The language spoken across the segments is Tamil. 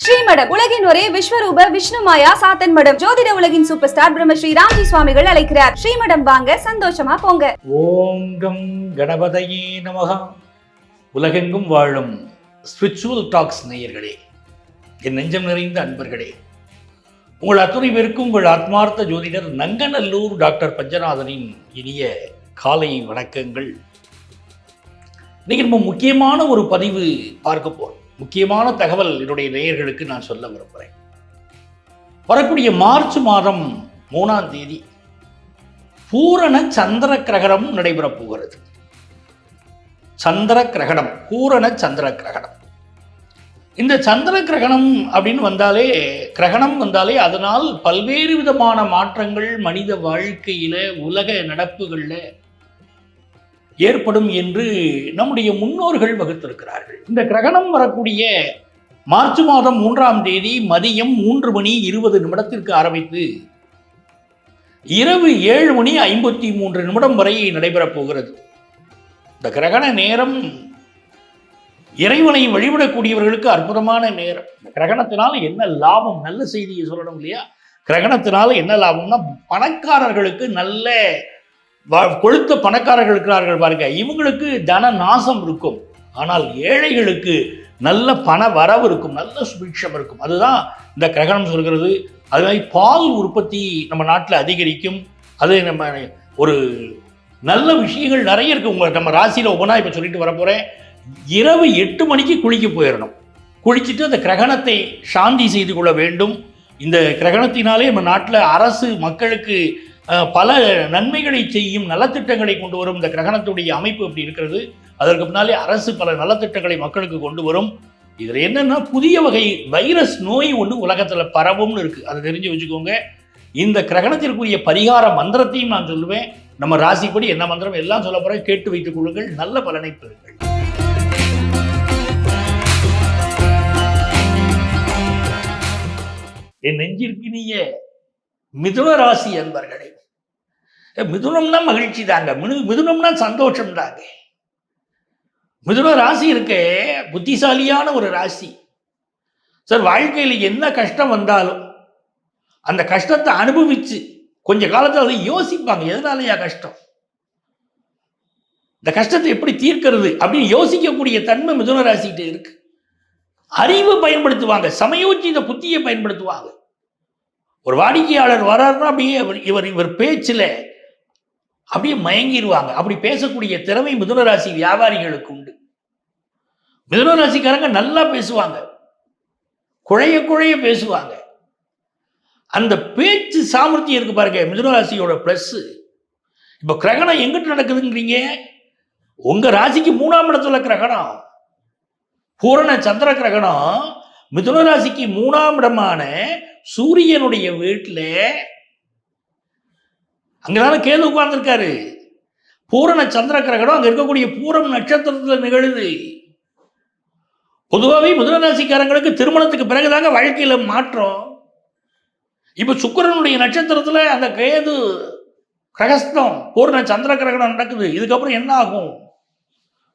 ஸ்ரீமடம் உலகின் ஒரே விஸ்வரூப விஷ்ணுமாயா சாத்தன் மடம். ஜோதிட உலகின் சூப்பர் ஸ்டார் பிரம்மஸ்ரீ ராம்ஜி சுவாமிகள் அழைக்கிறார். ஸ்ரீமடம் வாங்க, சந்தோஷமா போங்க. ஓம் கம் கணபதையே நமகா. உலகெங்கும் வாழும் ஸ்பிரிச்சுவல் டாக்ஸ் நேயர்களே, என் நெஞ்சம் நிறைந்த அன்பர்களே, உங்கள் அத்துணை பேருக்கும் உங்கள் ஆத்மார்த்த ஜோதிடர் நங்கநல்லூர் டாக்டர் பஞ்சநாதனின் இனிய காலை வணக்கங்கள். இன்னைக்கு நம்ம முக்கியமான ஒரு பதிவு பார்க்க போறோம். முக்கியமான தகவல் என்னுடைய நேயர்களுக்கு நான் சொல்ல விரும்புகிறேன். வரக்கூடிய மார்ச் மாதம் 3ஆம் தேதி பூரண சந்திர கிரகணம் நடைபெறப் போகிறது. சந்திர கிரகணம், பூரண சந்திர கிரகணம். இந்த சந்திர கிரகணம் அப்படின்னு வந்தாலே, கிரகணம் வந்தாலே அதனால் பல்வேறு விதமான மாற்றங்கள் மனித வாழ்க்கையில, உலக நடப்புகள்ல ஏற்படும் என்று நம்முடைய முன்னோர்கள் வகுத்திருக்கிறார்கள். இந்த கிரகணம் வரக்கூடிய மார்ச் மாதம் 3ஆம் தேதி மதியம் 3:20 ஆரம்பித்து இரவு 7:53 வரை நடைபெறப் போகிறது. இந்த கிரகண நேரம் இறைவனை வழிபடக்கூடியவர்களுக்கு அற்புதமான நேரம். இந்த கிரகணத்தினால என்ன லாபம்? நல்ல செய்தியை சொல்லணும் இல்லையா? கிரகணத்தினால என்ன லாபம்னா, பணக்காரர்களுக்கு நல்ல கொழுத்த பணக்காரர்கள் இருக்கிறார்கள் பாருங்க, இவங்களுக்கு தன நாசம் இருக்கும். ஆனால் ஏழைகளுக்கு நல்ல பண வரவு இருக்கும், நல்ல சுபிட்சம் இருக்கும். அதுதான் இந்த கிரகணம் சொல்கிறது. அது மாதிரி பால் உற்பத்தி நம்ம நாட்டில் அதிகரிக்கும். அது நம்ம ஒரு நல்ல விஷயங்கள் நிறைய இருக்கு. நம்ம ராசியில் ஒவ்வொன்றா இப்போ சொல்லிட்டு வர போகிறேன். இரவு 8 மணிக்கு குளிக்க போயிடணும். குளிச்சுட்டு அந்த கிரகணத்தை சாந்தி செய்து கொள்ள வேண்டும். இந்த கிரகணத்தினாலே நம்ம நாட்டில் அரசு மக்களுக்கு பல நன்மைகளை செய்யும், நலத்திட்டங்களை கொண்டு வரும். இந்த கிரகணத்துடைய அமைப்பு அப்படி இருக்கிறது. அதற்கு பின்னாலே அரசு பல நலத்திட்டங்களை மக்களுக்கு கொண்டு வரும். இதில் என்னன்னா, புதிய வகை வைரஸ் நோய் ஒன்று உலகத்தில் பரவும்னு இருக்கு. அதை தெரிஞ்சு வச்சுக்கோங்க. இந்த கிரகணத்திற்குரிய பரிகார மந்திரத்தையும் நான் சொல்லுவேன். நம்ம ராசிப்படி என்ன மந்திரம் எல்லாம் சொல்ல போறேன், கேட்டு வைத்துக் கொள்ளுங்கள், நல்ல பலனை பெறுங்கள். என் நெஞ்சிற்கினிய மிதுன ராசி அன்பர்களே, மிதுனம்னா மகிழ்ச்சி தாங்க, மிதுனம்னா சந்தோஷம் தாங்க. மிதுன ராசி இருக்க புத்திசாலியான ஒரு ராசி. சார், வாழ்க்கையில் என்ன கஷ்டம் வந்தாலும் அந்த கஷ்டத்தை அனுபவிச்சு கொஞ்ச காலத்தில் அதை யோசிப்பாங்க. எதனாலயா கஷ்டம், இந்த கஷ்டத்தை எப்படி தீர்க்கிறது அப்படின்னு யோசிக்கக்கூடிய தன்மை மிதுன ராசிகிட்ட இருக்கு. அறிவு பயன்படுத்துவாங்க, சமயோச்சித புத்தியை பயன்படுத்துவாங்க. ஒரு வாடிக்கையாளர் வராருன்னா அப்படியே இவர் பேச்சில் அப்படியே மயங்கிடுவாங்க. அப்படி பேசக்கூடிய திறமை மிதுனராசி வியாபாரிகளுக்கு உண்டு. மிதுனராசிக்காரங்க நல்லா பேசுவாங்க, குழைய பேசுவாங்க. அந்த பேச்சு சாமர்த்தியம் இருக்கு பாருங்க, மிதுனராசியோட பிளஸ். இப்போ கிரகணம் எங்கிட்ட நடக்குதுங்கிறீங்க? உங்க ராசிக்கு 3ஆம் இடத்துல கிரகணம், பூரண சந்திர கிரகணம். மிதுனராசிக்கு 3ஆம் இடமான சூரியனுடைய வீட்டில் அங்கதானே கேது உட்கார்ந்துருக்காரு. பூரண சந்திர கிரகணம் அங்க இருக்கக்கூடிய பூரம் நட்சத்திரத்தில் நிகழுது. பொதுவாகவே மிதுனராசிக்காரங்களுக்கு திருமணத்துக்கு பிறகுதாங்க வாழ்க்கையில மாற்றம். இப்ப சுக்கிரனுடைய நட்சத்திரத்துல அந்த கேது கிரகஸ்தம் பூரண சந்திர கிரகணம் நடக்குது. இதுக்கப்புறம் என்ன ஆகும்?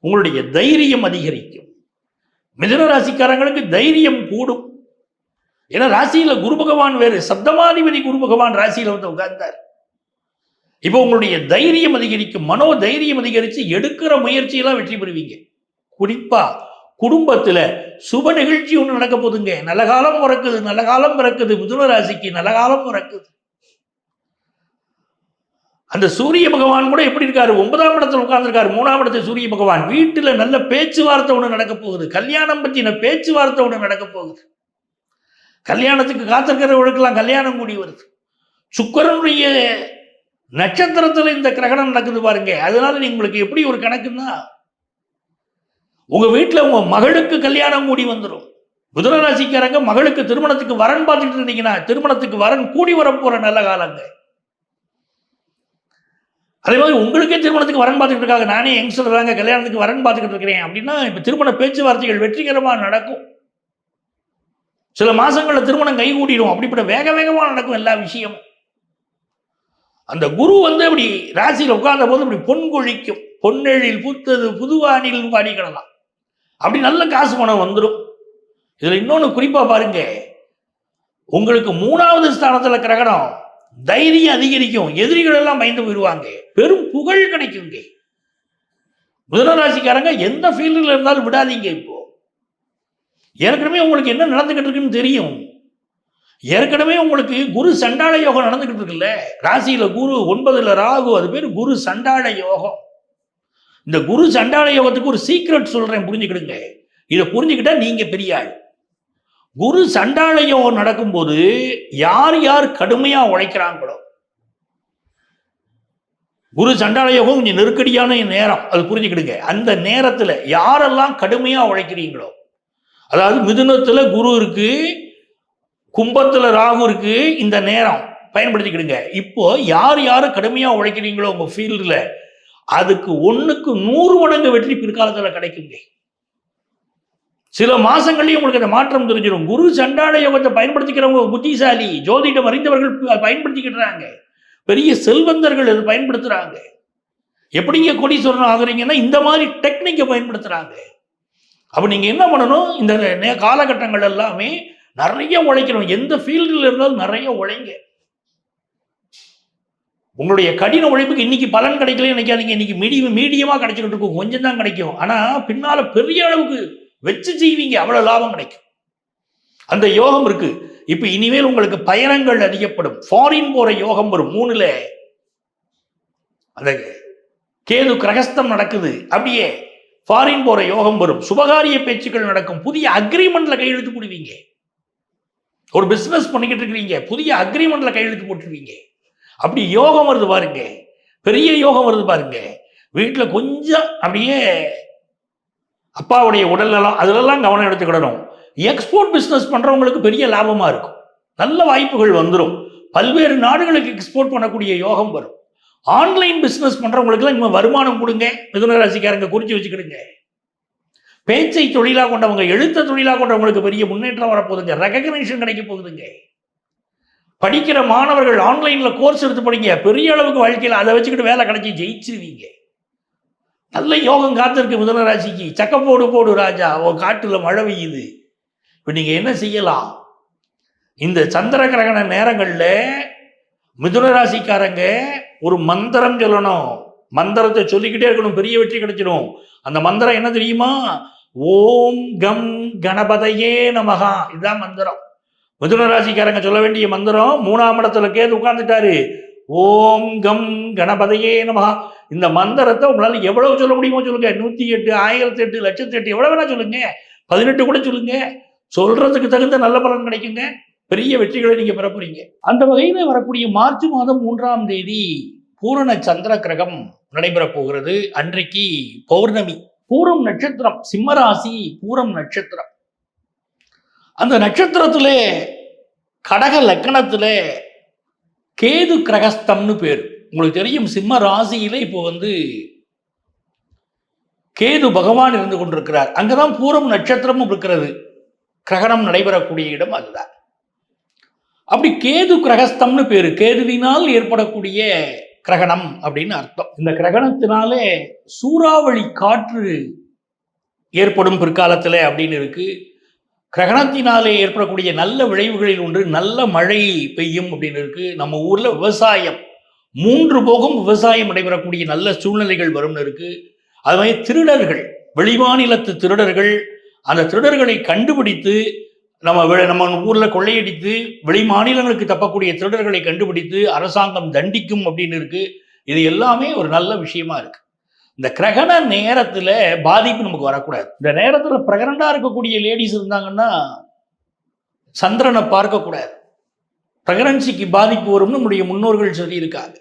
உங்களுடைய தைரியம் அதிகரிக்கும். மிதுனராசிக்காரங்களுக்கு தைரியம் கூடும். ஏன்னா ராசியில குரு பகவான் வேறு, சப்தமாதிபதி குரு பகவான் ராசியில வந்து உட்கார்ந்தார். இப்போ உங்களுடைய தைரியம் அதிகரிக்கும், மனோ தைரியம் அதிகரித்து எடுக்கிற முயற்சியெல்லாம் வெற்றி பெறுவீங்க. குறிப்பா குடும்பத்துல சுப நிகழ்ச்சி ஒன்று நடக்க போதுங்க. நல்ல காலம் பிறக்குது, நல்ல காலம் பிறக்குது. மிதுன ராசிக்கு நல்ல காலம் பிறக்குது. அந்த சூரிய பகவான் கூட எப்படி இருக்காரு? 9ஆம் இடத்துல உட்கார்ந்துருக்காரு. 3ஆம் இடத்துல சூரிய பகவான். வீட்டுல நல்ல பேச்சுவார்த்தை ஒன்று நடக்க போகுது. கல்யாணம் பற்றின பேச்சுவார்த்தை ஒன்று நடக்க போகுது. கல்யாணத்துக்கு காத்திருக்கிறவர்களுக்கெல்லாம் கல்யாணம் கூடி வருது. சுக்கிரனுடைய நட்சத்திரத்துல இந்த கிரகணம் நடக்குது பாருங்க. அதனால உங்களுக்கு எப்படி ஒரு கணக்குன்னா, உங்க வீட்டுல உங்க மகளுக்கு கல்யாணம் கூடி வந்துடும். மிதுன ராசிக்காரங்க மகளுக்கு திருமணத்துக்கு வரன் பார்த்துட்டு இருந்தீங்கன்னா, திருமணத்துக்கு வரன் கூடி வரப்போற நல்ல காலங்க. அதே மாதிரி உங்களுக்கே திருமணத்துக்கு வரன் பார்த்துக்கிட்டு இருக்காங்க. நானே யங்ஸ்டர் தாங்க, கல்யாணத்துக்கு வரன் பார்த்துக்கிட்டு இருக்கிறேன் அப்படின்னா, இப்ப திருமண பேச்சுவார்த்தைகள் வெற்றிகரமா நடக்கும். சில மாசங்கள்ல திருமணம் கைகூடிடும். அப்படிப்பட்ட வேகமா நடக்கும் எல்லா விஷயமும். அந்த குரு வந்து அப்படி ராசியில உட்கார்ந்த போது அப்படி பொன் கொழிக்கும். பொன்னெழில் பூத்தது புதுவானில் பாடிக்கிடலாம். அப்படி நல்ல காசு பணம் வந்துடும். இதுல இன்னொன்னு குறிப்பா பாருங்க, உங்களுக்கு 3வது ஸ்தானத்துல கிரகணம், தைரியம் அதிகரிக்கும், எதிரிகள் எல்லாம் பயந்து போயிடுவாங்க, பெரும் புகழ் கிடைக்குங்க. மிதுனராசிக்காரங்க எந்த ஃபீல்டில் இருந்தாலும் விடாதீங்க. இப்போ ஏற்கனவே உங்களுக்கு என்ன நடந்துகிட்டு இருக்குன்னு தெரியும். ஏற்கனவே உங்களுக்கு குரு சண்டாள யோகம் நடந்துகிட்டு இருக்குல்ல, ராசியில குரு, 9ல ராகு, அது பேர் குரு சண்டாள யோகம். இந்த குரு சண்டாள யோகத்துக்கு ஒரு சீக்ரெட் சொல்றேன், புரிஞ்சுக்கிடுங்க. இதை புரிஞ்சுக்கிட்டா நீங்க பெரிய ஆள். குரு சண்டாள யோகம் நடக்கும்போது யார் யார் கடுமையா உழைக்கிறாங்களோ, குரு சண்டாள யோகம் கொஞ்சம் நெருக்கடியான நேரம், அது புரிஞ்சுக்கிடுங்க. அந்த நேரத்துல யாரெல்லாம் கடுமையா உழைக்கிறீங்களோ, அதாவது மிதுனத்துல குரு இருக்கு, கும்பத்துல ராகு இருக்கு, இந்த நேரம் பயன்படுத்திக்கிடுங்க. இப்போ யார் யாரு கடுமையா உழைக்கிறீங்களோ உங்க ஃபீல்டுல, அதுக்கு 1க்கு 100 மடங்கு வெற்றி பிற்காலத்துல கிடைக்குங்க. சில மாசங்கள்லயும் உங்களுக்கு அந்த மாற்றம் தெரிஞ்சிடும். குரு சண்டாள யோகத்தை பயன்படுத்திக்கிறவங்க புத்திசாலி, ஜோதிடம் அறிந்தவர்கள் பயன்படுத்திக்கிறாங்க, பெரிய செல்வந்தர்கள் அது பயன்படுத்துறாங்க. எப்படிங்க கோடீஸ்வரன் ஆகுறீங்கன்னா இந்த மாதிரி டெக்னிக்கை பயன்படுத்துறாங்க. அப்ப நீங்க என்ன பண்ணணும், இந்த காலகட்டங்கள் எல்லாமே நிறைய உழைக்கணும். எந்த ஃபீல்டில் இருந்தாலும் நிறைய உழைங்க. உங்களுடைய கடின உழைப்புக்கு இன்னைக்கு பலன் கிடைக்கல நினைக்காதீங்க. இன்னைக்கு மீடியமா கிடைச்சிக்கிட்டு இருக்கும், கொஞ்சம் தான் கிடைக்கும். ஆனா பின்னால பெரிய அளவுக்கு வச்சு செய்வீங்க, அவ்வளவு லாபம் கிடைக்கும். அந்த யோகம் இருக்கு. இப்ப இனிமேல் உங்களுக்கு பயணங்கள் அதிகப்படும், ஃபாரின் போற யோகம் வரும். 3ல அந்த கேது கிரகஸ்தம் நடக்குது, அப்படியே ஃபாரின் போற யோகம் வரும். சுபகாரிய பேச்சுக்கள் நடக்கும், புதிய அக்ரிமெண்ட்ல கையெழுத்து போடுவீங்க. ஒரு பிசினஸ் பண்ணிக்கிட்டு இருக்கிறீங்க, புதிய அக்ரிமெண்ட்ல கையெழுத்து போட்டுருவீங்க. அப்படி யோகம் வருது பாருங்க, பெரிய யோகம் வருது பாருங்க. வீட்டுல கொஞ்சம் அப்படியே அப்பாவுடைய உடல்நலம் அதுலெல்லாம் கவனம் எடுத்துக்கிடணும். எக்ஸ்போர்ட் பிசினஸ் பண்றவங்களுக்கு பெரிய லாபமா இருக்கும், நல்ல வாய்ப்புகள் வந்துடும். பல்வேறு நாடுகளுக்கு எக்ஸ்போர்ட் பண்ணக்கூடிய யோகம் வரும். ஆன்லைன் பிசினஸ் பண்றவங்களுக்குலாம் இனிமே வருமானம் கொடுங்க. மிதுன ராசிக்காரங்க குறிச்சு வச்சுக்கிடுங்க. பேச்சை தொழிலா கொண்டவங்க, எழுத்த தொழிலா கொண்டவங்களுக்கு பெரிய முன்னேற்றம் வரப்போகுதுங்க, ரெகக்னேஷன் கிடைக்க போகுதுங்க. படிக்கிற மாணவர்கள் ஆன்லைன்ல கோர்ஸ் எடுத்து படிங்க, பெரிய அளவுக்கு வாழ்க்கையில் அதை வச்சுக்கிட்டு வேலை கிடைச்சி ஜெயிச்சிருவீங்க. நல்ல யோகம் காத்திருக்கு மிதுன ராசிக்கு. சக்கப்போடு போடு ராஜா, உன் காட்டுல மழை பெய்யுது. இப்ப நீங்க என்ன செய்யலாம், இந்த சந்திர கிரகண நேரங்கள்ல மிதுன ராசிக்காரங்க ஒரு மந்திரம் சொல்லணும். மந்திரத்தை சொல்லிக்கிட்டே இருக்கணும், பெரிய வெற்றி கிடைச்சிடும். அந்த மந்திரம் என்ன தெரியுமா? ஓம் கம் கணபதையே நமகா. இதுதான் மந்திரம். மிதுன ராசிக்காரங்க சொல்ல வேண்டிய மந்திரம். 3ஆம் இடத்துல கேது உட்கார்ந்துட்டாரு. ஓம் கம் கணபதையே நமகா. இந்த மந்திரத்தை உங்களால எவ்வளவு சொல்ல முடியுமோ சொல்லுங்க. 108, 1008, 1008 எவ்வளவு வேணா சொல்லுங்க, 18 கூட சொல்லுங்க. சொல்றதுக்கு தகுந்த நல்ல பலன் கிடைக்குங்க, பெரிய வெற்றிகளை நீங்க பெற போறீங்க. அந்த வகையில வரக்கூடிய மார்ச் மாதம் 3ஆம் தேதி பூரண சந்திர கிரகம் நடைபெற போகிறது. அன்றைக்கு பௌர்ணமி, பூரம் நட்சத்திரம், சிம்மராசி பூரம் நட்சத்திரம். அந்த நட்சத்திரத்திலே கடக லக்கணத்திலே கேது கிரகஸ்தம்னு பேர். உங்களுக்கு தெரியும், சிம்ம ராசியில இப்போ கேது பகவான் இருந்து கொண்டிருக்கிறார். அங்கதான் பூரம் நட்சத்திரமும் இருக்கிறது. கிரகணம் நடைபெறக்கூடிய இடம் அதுதான். அப்படி கேது கிரகஸ்தம்னு பேரு, கேதுவினால் ஏற்படக்கூடிய கிரகணம் அப்படின்னு அர்த்தம். இந்த கிரகணத்தினாலே சூறாவளி காற்று ஏற்படும் பிற்காலத்துல அப்படின்னு இருக்கு. கிரகணத்தினாலே ஏற்படக்கூடிய நல்ல விளைவுகளில் ஒன்று நல்ல மழை பெய்யும் அப்படின்னு இருக்கு. நம்ம ஊர்ல விவசாயம் 3 போகம் விவசாயம் நடைபெறக்கூடிய நல்ல சூழ்நிலைகள் வரும்னு இருக்கு. அது மாதிரி திருடர்கள், வெளிமாநிலத்து திருடர்கள், அந்த திருடர்களை கண்டுபிடித்து நம்ம ஊர்ல கொள்ளையடித்து வெளி மாநிலங்களுக்கு தப்பக்கூடிய திருடர்களை கண்டுபிடித்து அரசாங்கம் தண்டிக்கும் அப்படின்னு இருக்கு. இது எல்லாமே ஒரு நல்ல விஷயமா இருக்கு. இந்த கிரகண நேரத்துல பாதிப்பு நமக்கு வரக்கூடாது. இந்த நேரத்துல பிரெக்னண்டா இருக்கக்கூடிய லேடிஸ் இருந்தாங்கன்னா சந்திரனை பார்க்க கூடாது. பிரெக்னன்சிக்கு பாதிப்பு வரும்னு நம்முடைய முன்னோர்கள் சொல்லி இருக்காங்க.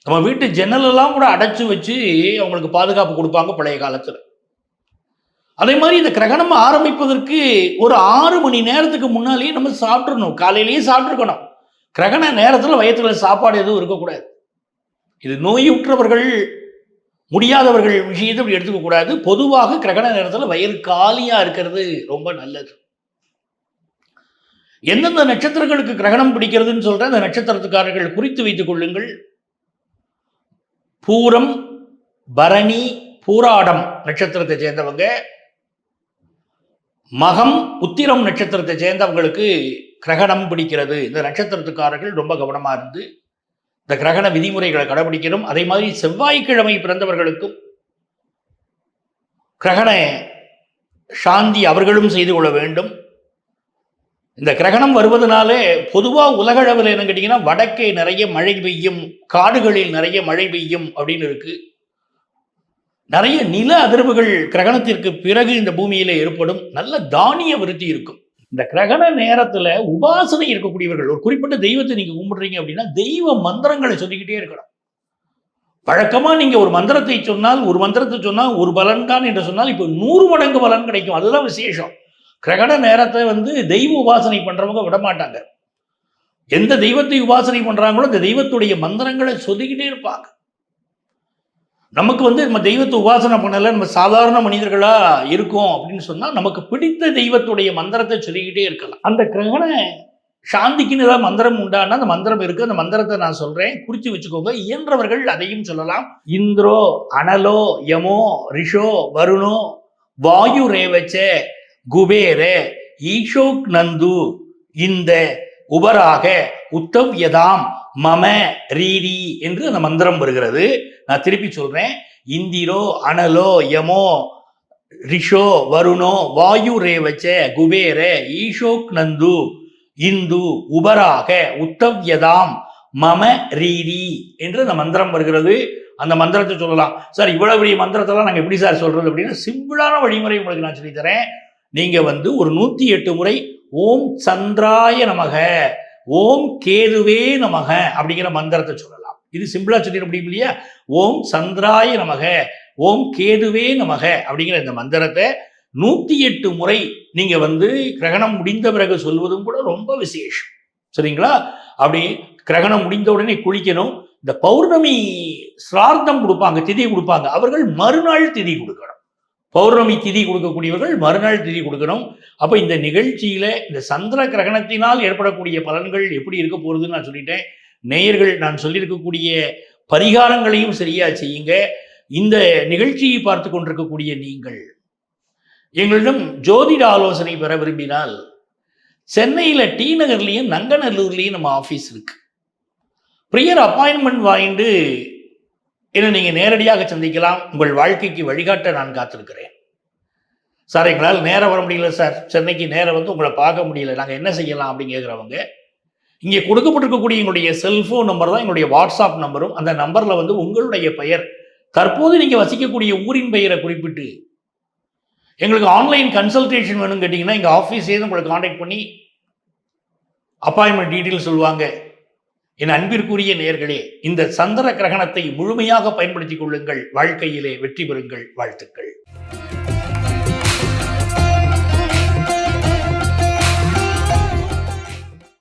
நம்ம வீட்டு ஜன்னல் எல்லாம் கூட அடைச்சு வச்சு அவங்களுக்கு பாதுகாப்பு கொடுப்பாங்க பழைய காலத்துல. அதே மாதிரி இந்த கிரகணம் ஆரம்பிப்பதற்கு ஒரு 6 மணி நேரத்துக்கு முன்னாலேயே நம்ம சாப்பிட்றணும், காலையிலேயே சாப்பிட்டுருக்கணும். கிரகண நேரத்துல வயிற்றுல சாப்பாடு எதுவும் இருக்கக்கூடாது. இது நோயுற்றவர்கள், முடியாதவர்கள் விஷயத்தை இப்படி எடுத்துக்க கூடாது. பொதுவாக கிரகண நேரத்துல வயிறு காலியா இருக்கிறது ரொம்ப நல்லது. எந்தெந்த நட்சத்திரங்களுக்கு கிரகணம் பிடிக்கிறதுன்னு சொல்ற அந்த நட்சத்திரத்துக்காரர்கள் குறித்து வைத்துக் கொள்ளுங்கள். பூரம், பரணி, பூராடம் நட்சத்திரத்தை சேர்ந்தவங்க, மகம் உத்திரம் நட்சத்திரத்தை சேர்ந்தவங்களுக்கு கிரகணம் பிடிக்கிறது. இந்த நட்சத்திரத்துக்காரர்கள் ரொம்ப கவனமா இருந்து இந்த கிரகண விதிமுறைகளை கடைபிடிக்கணும். அதே மாதிரி செவ்வாய்க்கிழமை பிறந்தவர்களுக்கும் கிரகண சாந்தி அவர்களும் செய்து கொள்ள வேண்டும். இந்த கிரகணம் வருவதனாலே பொதுவாக உலகளவில் என்ன கேட்டீங்கன்னா, வடக்கே நிறைய மழை பெய்யும், காடுகளில் நிறைய மழை பெய்யும் அப்படின்னு இருக்கு. நிறைய நில அதிர்வுகள் கிரகணத்திற்கு பிறகு இந்த பூமியில ஏற்படும். நல்ல தானிய விருத்தி இருக்கும். இந்த கிரகண நேரத்துல உபாசனை இருக்கக்கூடியவர்கள், ஒரு குறிப்பிட்ட தெய்வத்தை நீங்க கும்பிடுறீங்க அப்படின்னா தெய்வ மந்திரங்களை சொல்லிக்கிட்டே இருக்கணும். வழக்கமா நீங்க ஒரு மந்திரத்தை சொன்னால், ஒரு மந்திரத்தை சொன்னால் ஒரு பலன் தான் என்று சொன்னால் இப்போ 100 மடங்கு பலன் கிடைக்கும். அதுதான் விசேஷம். கிரகண நேரத்தை தெய்வ உபாசனை பண்றவங்க விட மாட்டாங்க. எந்த தெய்வத்தை உபாசனை பண்றாங்களோ அந்த தெய்வத்துடைய மந்திரங்களை சொல்லிக்கிட்டே இருப்பாங்க. நமக்கு நம்ம தெய்வத்தை உபாசனை பண்ணல, நம்ம சாதாரண மனிதர்களா இருக்கோம் அப்படின்னு சொன்னா நமக்கு பிடித்த தெய்வத்துடைய மந்திரத்தை சொல்லிக்கிட்டே இருக்கலாம். அந்த கிரகண சாந்திக்குன்னு ஏதாவது மந்திரம் உண்டானா அந்த மந்திரம் இருக்கு. அந்த மந்திரத்தை நான் சொல்றேன், குறிச்சு வச்சுக்கோங்க. இயன்றவர்கள் அதையும் சொல்லலாம். இந்திரோ அனலோ யமோ ரிஷோ வருணோ வாயு ரேவச்ச குபேர ஈஷோக் நந்து இந்த உபராக உத்தவ்யதாம் மம ரீரி என்று அந்த மந்திரம் வருகிறது. நான் திருப்பி சொல்றேன். இந்திரோ அனலோ யமோ ரிஷோ வருணோ வாயு ரேவச்ச குபேர ஈஷோக் நந்து இந்து உபராக உத்தவ்யதாம் மம ரீரி என்று அந்த மந்திரம் வருகிறது. அந்த மந்திரத்தை சொல்லலாம். சார் இவ்வளவு பெரிய மந்திரத்தெல்லாம் நாங்கள் எப்படி சார் சொல்றது அப்படின்னா, சிம்பிளான வழிமுறை உங்களுக்கு நான் சொல்லித்தரேன். நீங்க ஒரு 108 முறை ஓம் சந்திராய நமக ஓம் கேதுவே நமக அப்படிங்கிற மந்திரத்தை சொல்லலாம். இது சிம்பிளா சொல்லிட முடியும் இல்லையா? ஓம் சந்திராய நமக ஓம் கேதுவே நமக அப்படிங்கிற இந்த மந்திரத்தை 108 முறை நீங்க கிரகணம் முடிந்த பிறகு சொல்வதும் கூட ரொம்ப விசேஷம். சரிங்களா? அப்படி கிரகணம் முடிந்த உடனே குளிக்கணும். இந்த பௌர்ணமி சிரார்த்தம் கொடுப்பாங்க, திதி கொடுப்பாங்க, அவர்கள் மறுநாள் திதி கொடுக்கணும். பௌர்ணமி திதி கொடுக்கக்கூடியவர்கள் மறுநாள் திதி கொடுக்கணும். அப்ப இந்த நிகழ்ச்சியில இந்த சந்திர கிரகணத்தினால் ஏற்படக்கூடிய பலன்கள் எப்படி இருக்க போறதுன்னு நான் சொல்லிட்டேன். நேயர்கள் நான் சொல்லியிருக்கக்கூடிய பரிகாரங்களையும் சரியா செய்யுங்க. இந்த நிகழ்ச்சியை பார்த்து கொண்டிருக்கக்கூடிய நீங்கள் எங்களிடம் ஜோதிட ஆலோசனை பெற விரும்பினால் சென்னையில டி நகர்லையும் நங்கநல்லூர்லையும் நம்ம ஆபீஸ் இருக்கு. ப்ரியர் அப்பாயின்மெண்ட் வாங்கிட்டு என்ன நீங்க நேரடியாக சந்திக்கலாம். உங்கள் வாழ்க்கைக்கு வழிகாட்ட நான் காத்திருக்கிறேன். சார் எங்களால் நேரம் வர முடியல சார், சென்னைக்கு நேரம் உங்களை பார்க்க முடியல, நாங்கள் என்ன செய்யலாம் அப்படின்னு கேட்குறவங்க, இங்கே கொடுக்கப்பட்டிருக்கக்கூடிய எங்களுடைய செல்போன் நம்பர் தான் எங்களுடைய வாட்ஸ்அப் நம்பரும். அந்த நம்பரில் உங்களுடைய பெயர், தற்போது நீங்கள் வசிக்கக்கூடிய ஊரின் பெயரை குறிப்பிட்டு எங்களுக்கு ஆன்லைன் கன்சல்டேஷன் வேணும்னு கேட்டிங்கன்னா எங்கள் ஆஃபீஸே உங்களை காண்டாக்ட் பண்ணி அப்பாயின்மெண்ட் டீட்டெயில் சொல்லுவாங்க. என் அன்பிற்குரிய நேயர்களே, இந்த சந்திர கிரகணத்தை முழுமையாக பயன்படுத்திக் கொள்ளுங்கள். வாழ்க்கையிலே வெற்றி பெறுங்கள். வாழ்த்துக்கள்.